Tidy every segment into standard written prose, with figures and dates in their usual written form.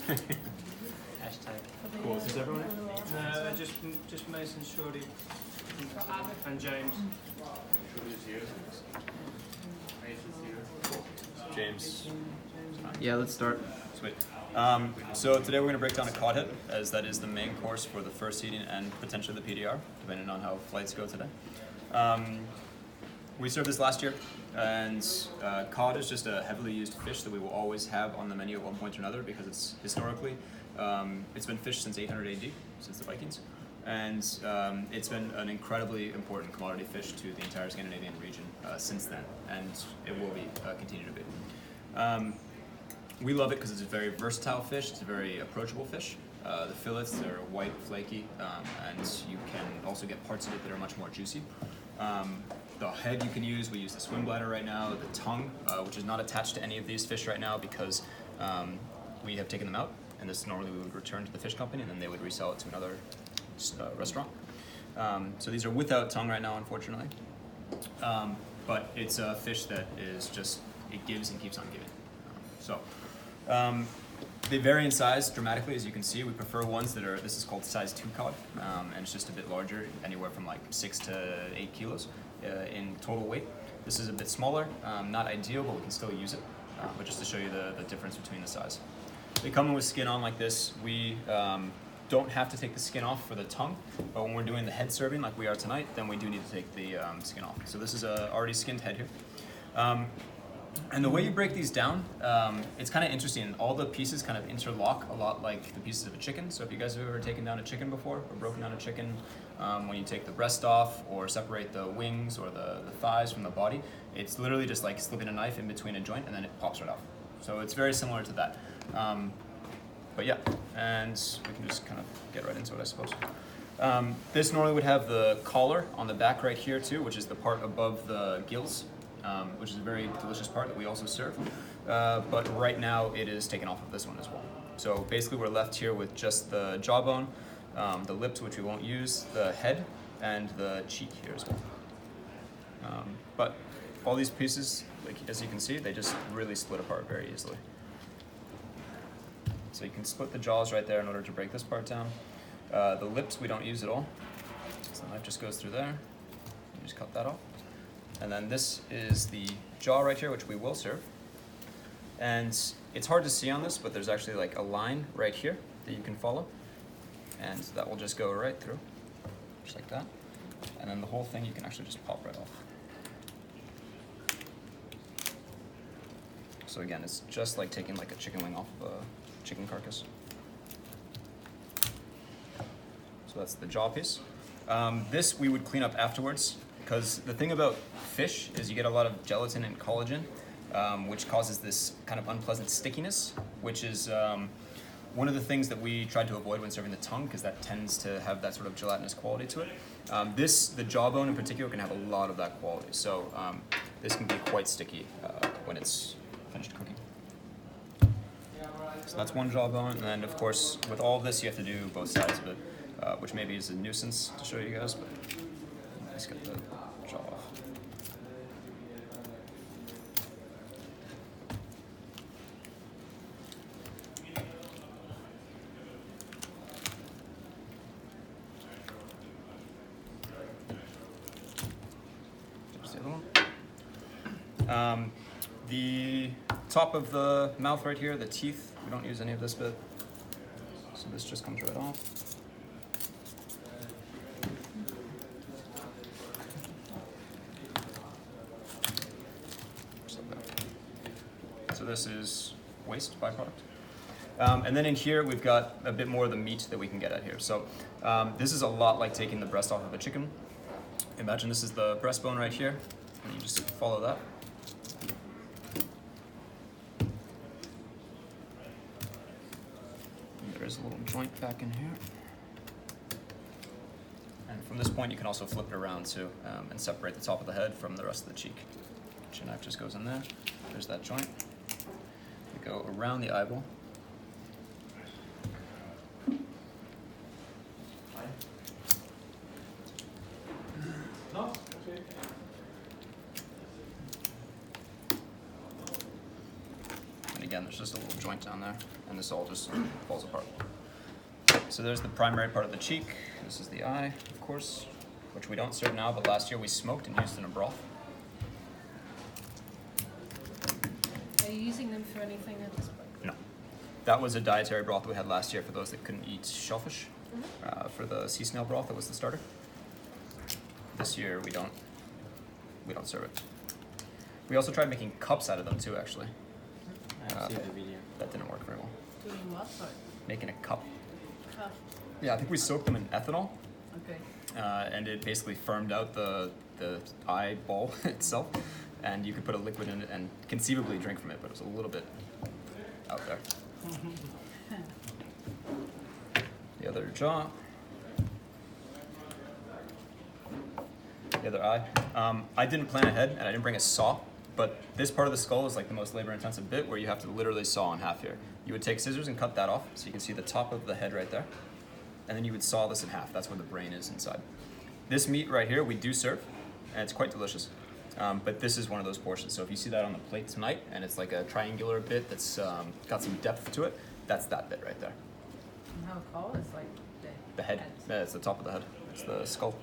Hashtag. Cool. Is everyone here? Just Mason, Shorty, and James. Shorty's here. Mason's here. James. Yeah, let's start. Sweet. So today we're going to break down a Cod Head, as that is the main course for the first seating and potentially the PDR, depending on how flights go today. We served this last year, and cod is just a heavily used fish that we will always have on the menu at one point or another because it's historically, it's been fished since 800 AD, since the Vikings, and it's been an incredibly important commodity fish to the entire Scandinavian region since then, and it will be continue to be. We love it because it's a very versatile fish, it's a very approachable fish. The fillets, they're white, flaky, and you can also get parts of it that are much more juicy. The head you can use, we use the swim bladder right now, the tongue, which is not attached to any of these fish right now because we have taken them out, and this normally we would return to the fish company and then they would resell it to another restaurant. So these are without tongue right now, unfortunately. But it's a fish that is just, it gives and keeps on giving. They vary in size dramatically, as you can see. We prefer ones that are, this is called size 2 cod, and it's just a bit larger, anywhere from like 6 to 8 kilos in total weight. This is a bit smaller, not ideal, but we can still use it, but just to show you the difference between the size. They come in with skin on like this. We don't have to take the skin off for the tongue, but when we're doing the head serving like we are tonight, then we do need to take the skin off. So this is a already skinned head here. And the way you break these down, it's kind of interesting. All the pieces kind of interlock a lot like the pieces of a chicken. So if you guys have ever taken down a chicken before, or broken down a chicken, when you take the breast off or separate the wings or the thighs from the body, it's literally just like slipping a knife in between a joint and then it pops right off. So it's very similar to that. But yeah, and we can just kind of get right into it, I suppose. This normally would have the collar on the back right here too, which is the part above the gills. Which is a very delicious part that we also serve. But right now it is taken off of this one as well. So basically we're left here with just the jawbone, the lips, which we won't use, the head, and the cheek here as well. But all these pieces, like as you can see, they just really split apart very easily. So you can split the jaws right there in order to break this part down. The lips we don't use at all. So the knife just goes through there. You just cut that off. And then this is the jaw right here, which we will serve. And it's hard to see on this, but there's actually like a line right here that you can follow. And that will just go right through, just like that. And then the whole thing you can actually just pop right off. So again, it's just like taking like a chicken wing off of a chicken carcass. So that's the jaw piece. This we would clean up afterwards. Because the thing about fish is you get a lot of gelatin and collagen, which causes this kind of unpleasant stickiness, which is one of the things that we tried to avoid when serving the tongue, because that tends to have that sort of gelatinous quality to it. The jawbone in particular, can have a lot of that quality. So this can be quite sticky when it's finished cooking. So that's one jawbone, and then of course, with all of this, you have to do both sides of it, which maybe is a nuisance to show you guys, but let's get the jaw off. There's the other one. The top of the mouth right here, the teeth, we don't use any of this bit. So this just comes right off. So this is waste byproduct. And then in here, we've got a bit more of the meat that we can get at here. So this is a lot like taking the breast off of a chicken. Imagine this is the breastbone right here, and you just follow that. And there's a little joint back in here. And from this point, you can also flip it around too, and separate the top of the head from the rest of the cheek. Your knife just goes in there. There's that joint. Go around the eyeball. again, there's just a little joint down there, and this all just falls apart. So there's the primary part of the cheek. This is the eye, of course, which we don't serve now, but last year we smoked and used in a broth. Are you using them for anything at this point? No. That was a dietary broth that we had last year for those that couldn't eat shellfish. For the sea snail broth, that was the starter. This year we don't serve it. We also tried making cups out of them too, actually. I've seen the video. That didn't work very well. Doing what? Sorry. Making a cup. Oh, Yeah, I think we soaked them in ethanol, okay. and it basically firmed out the eyeball itself, and you could put a liquid in it and conceivably drink from it, but it was a little bit out there. The other jaw. The other eye. I didn't plan ahead, and I didn't bring a saw, but this part of the skull is like the most labor-intensive bit, where you have to literally saw in half here. You would take scissors and cut that off, so you can see the top of the head right there, and then you would saw this in half. That's where the brain is inside. This meat right here we do serve, and it's quite delicious. But this is one of those portions. So if you see that on the plate tonight, and it's like a triangular bit that's got some depth to it, that's that bit right there. And how tall is like The head. Yeah, it's the top of the head. It's the skull.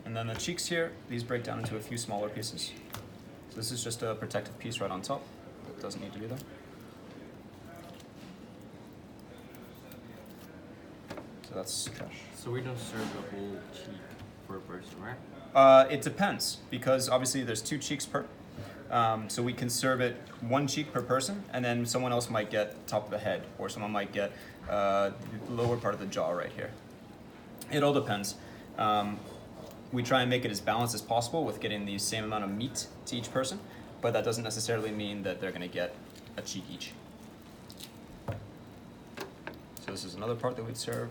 And then the cheeks here, these break down into a few smaller pieces. So this is just a protective piece right on top. It doesn't need to be there. So that's trash. So we don't serve the whole cheek for a person, right? It depends, because obviously there's 2 cheeks per. So we can serve it 1 cheek per person, and then someone else might get top of the head, or someone might get the lower part of the jaw right here. It all depends. We try and make it as balanced as possible with getting the same amount of meat to each person, but that doesn't necessarily mean that they're going to get a cheek each. So this is another part that we'd serve.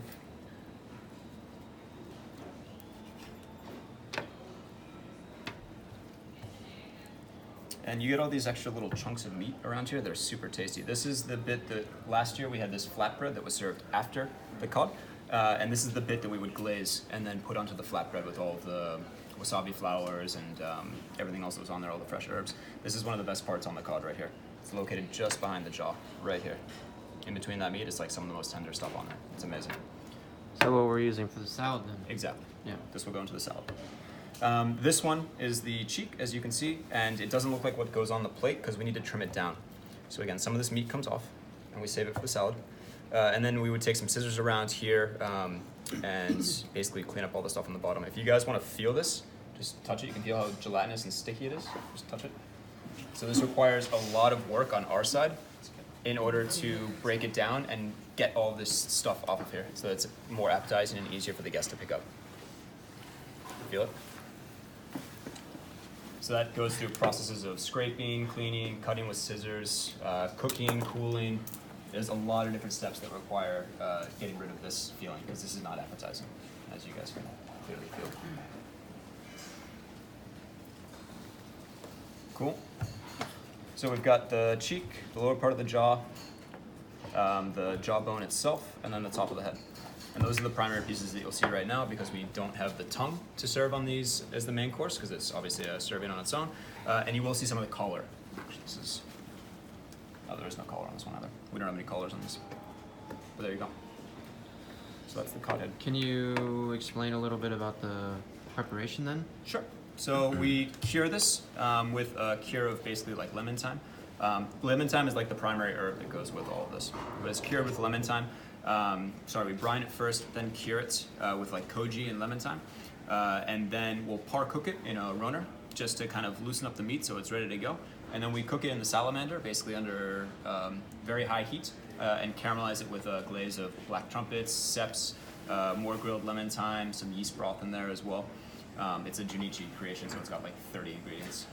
And you get all these extra little chunks of meat around here. They're super tasty. This is the bit that last year we had this flatbread that was served after the cod. And this is the bit that we would glaze and then put onto the flatbread with all of the wasabi flowers and everything else that was on there, all the fresh herbs. This is one of the best parts on the cod right here. It's located just behind the jaw, right here. In between that meat, it's like some of the most tender stuff on there. It's amazing. So what we're using for the salad then? Exactly. Yeah. This will go into the salad. This one is the cheek, as you can see, and it doesn't look like what goes on the plate because we need to trim it down. So again, some of this meat comes off, and we save it for the salad. And then we would take some scissors around here and basically clean up all the stuff on the bottom. If you guys want to feel this, just touch it. You can feel how gelatinous and sticky it is. Just touch it. So this requires a lot of work on our side in order to break it down and get all this stuff off of here so that it's more appetizing and easier for the guest to pick up. Feel it? So that goes through processes of scraping, cleaning, cutting with scissors, cooking, cooling. There's a lot of different steps that require getting rid of this feeling because this is not appetizing, as you guys can clearly feel. Cool. So we've got the cheek, the lower part of the jaw, the jawbone itself, and then the top of the head. And those are the primary pieces that you'll see right now because we don't have the tongue to serve on these as the main course because it's obviously a serving on its own. And you will see some of the collar. This is, oh, there is no collar on this one either. We don't have any collars on this. But there you go. So that's the cod head. Can you explain a little bit about the preparation then? Sure. So we cure this with a cure of basically like lemon thyme. Lemon thyme is like the primary herb that goes with all of this. But it's cured with lemon thyme. We brine it first, then cure it with like koji and lemon thyme. And then we'll par cook it in a roner just to kind of loosen up the meat so it's ready to go. And then we cook it in the salamander, basically under very high heat, and caramelize it with a glaze of black trumpets, ceps, more grilled lemon thyme, some yeast broth in there as well. It's a Junichi creation, so it's got like 30 ingredients.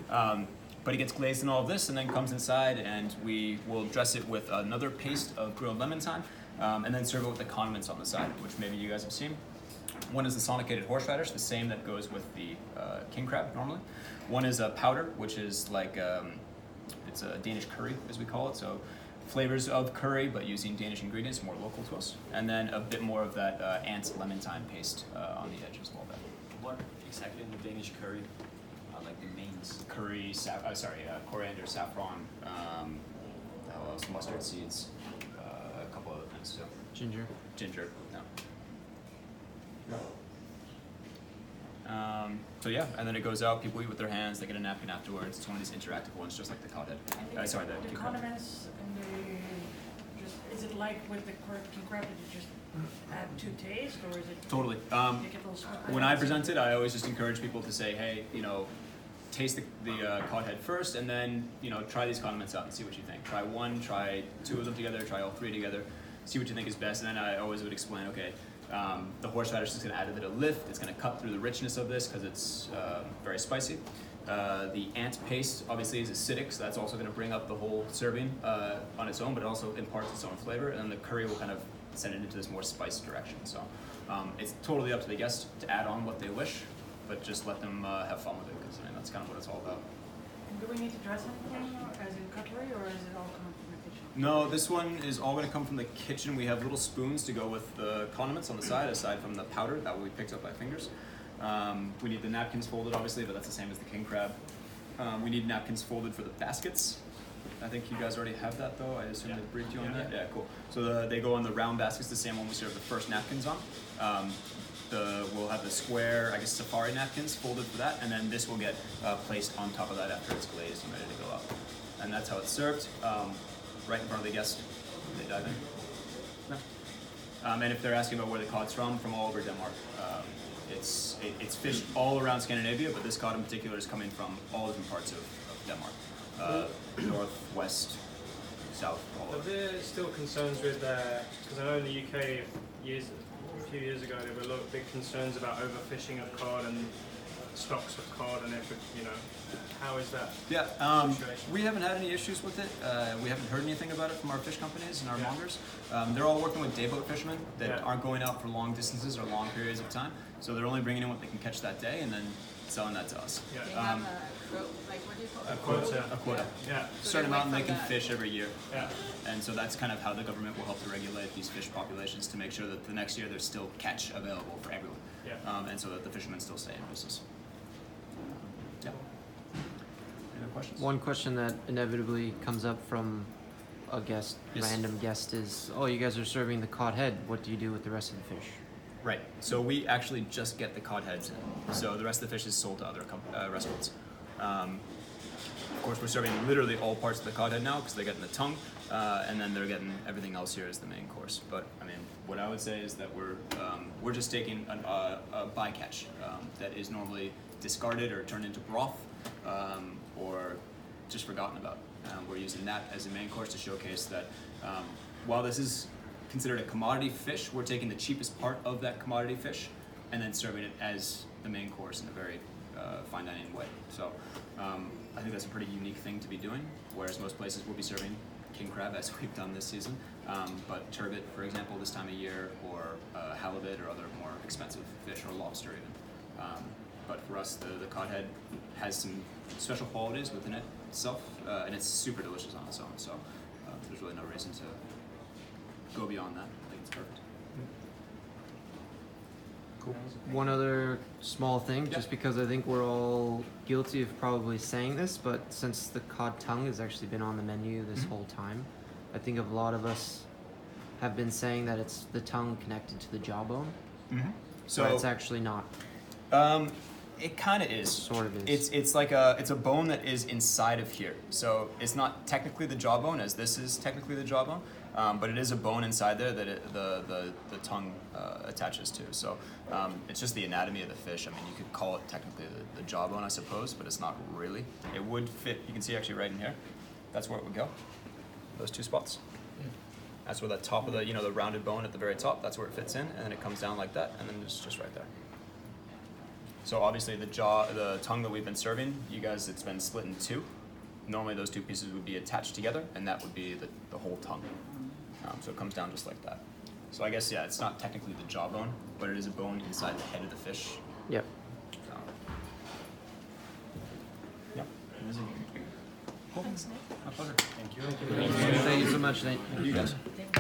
But it gets glazed in all of this and then comes inside and we will dress it with another paste of grilled lemon thyme and then serve it with the condiments on the side, which maybe you guys have seen. One is the sonicated horseradish, the same that goes with the king crab normally. One is a powder, which is like, it's a Danish curry as we call it. So flavors of curry, but using Danish ingredients, more local to us. And then a bit more of that ant lemon thyme paste on the edge as well. What exactly in the Danish curry like the mains. Curry, coriander, saffron, what else? Mustard seeds, a couple other things too. Ginger. Ginger, no. So yeah, and then it goes out, people eat with their hands, they get a napkin afterwards. It's one of these interactive ones, just like the Cod Head. Sorry, the the cucumber. condiments and the just is it like with the king crab that you just add to taste, or is it Totally. make it little sweet? When I present it, I always just encourage people to say, hey, taste the Cod Head first, and then try these condiments out and see what you think. Try one, try two of them together, try all three together, see what you think is best, and then I always would explain, okay, the horseradish is going to add a bit of lift. It's going to cut through the richness of this because it's very spicy. The ant paste obviously is acidic, so that's also going to bring up the whole serving on its own, but it also imparts its own flavor. And then the curry will kind of send it into this more spice direction. So it's totally up to the guest to add on what they wish, but just let them have fun with it, because that's kind of what it's all about. And do we need to dress anything as in cutlery, or is it all coming from the kitchen? No, this one is all going to come from the kitchen. We have little spoons to go with the condiments on the side, aside from the powder that we picked up by fingers. We need the napkins folded, obviously, but that's the same as the king crab. We need napkins folded for the baskets. I think you guys already have that, though. I assume they briefed you on that? Yeah, cool. So they go on the round baskets, the same one we serve the first napkins on. We'll have the square, I guess, safari napkins folded for that, and then this will get placed on top of that after it's glazed and ready to go up. And that's how it's served, right in front of the guest. They dive in. No. And if they're asking about where the cod's from all over Denmark. It's fished all around Scandinavia, but this cod in particular is coming from all different parts of Denmark. North, west, south, all Are over. there still concerns with, because I know in the UK a few years ago there were a lot of big concerns about overfishing of cod and stocks of cod, and how is that Yeah, situation? we haven't had any issues with it. We haven't heard anything about it from our fish companies and our mongers. They're all working with dayboat fishermen that aren't going out for long distances or long periods of time. So they're only bringing in what they can catch that day and then selling that to us. Yeah. They have what do you call it? A quota. A quota. Yeah. A certain they amount they wait can for that. fish every year. Yeah. And so that's kind of how the government will help to regulate these fish populations to make sure that the next year there's still catch available for everyone. Yeah. And so that the fishermen still stay in business. Yeah. Any other questions? One question that inevitably comes up from a guest, Yes. random guest, is, oh, you guys are serving the cod head. What do you do with the rest of the fish? Right. So we actually just get the cod heads in. So the rest of the fish is sold to other restaurants. Of course, we're serving literally all parts of the cod head now because they're getting the tongue, and then they're getting everything else here as the main course. But I mean, what I would say is that we're just taking a bycatch that is normally discarded or turned into broth or just forgotten about. We're using that as a main course to showcase that while this is considered a commodity fish, we're taking the cheapest part of that commodity fish and then serving it as the main course in a very fine dining way. So I think that's a pretty unique thing to be doing, whereas most places will be serving king crab as we've done this season, but turbot, for example, this time of year, or halibut or other more expensive fish, or lobster even. But for us, the cod head has some special qualities within it itself, and it's super delicious on its own, so there's really no reason to go beyond that. I think it's perfect. Cool. One other small thing, just because I think we're all guilty of probably saying this, but since the cod tongue has actually been on the menu this whole time, I think a lot of us have been saying that it's the tongue connected to the jawbone. So But it's actually not. It kind of is. Sort of is. It's like it's a bone that is inside of here. So it's not technically the jawbone, as this is technically the jawbone, but it is a bone inside there that the tongue attaches to. So it's just the anatomy of the fish. I mean, you could call it technically the jawbone, I suppose, but it's not really. It would fit. You can see actually right in here. That's where it would go. Those two spots. That's where the top of the the rounded bone at the very top. That's where it fits in, and then it comes down like that, and then it's just right there. So obviously the tongue that we've been serving, you guys, it's been split in two. Normally those two pieces would be attached together, and that would be the whole tongue. So it comes down just like that. So I guess, yeah, it's not technically the jawbone, but it is a bone inside the head of the fish. Yep. So, yeah. Cool. Thanks, Nick. My pleasure. Thank you. Thank you so much, Nate. Thank you guys.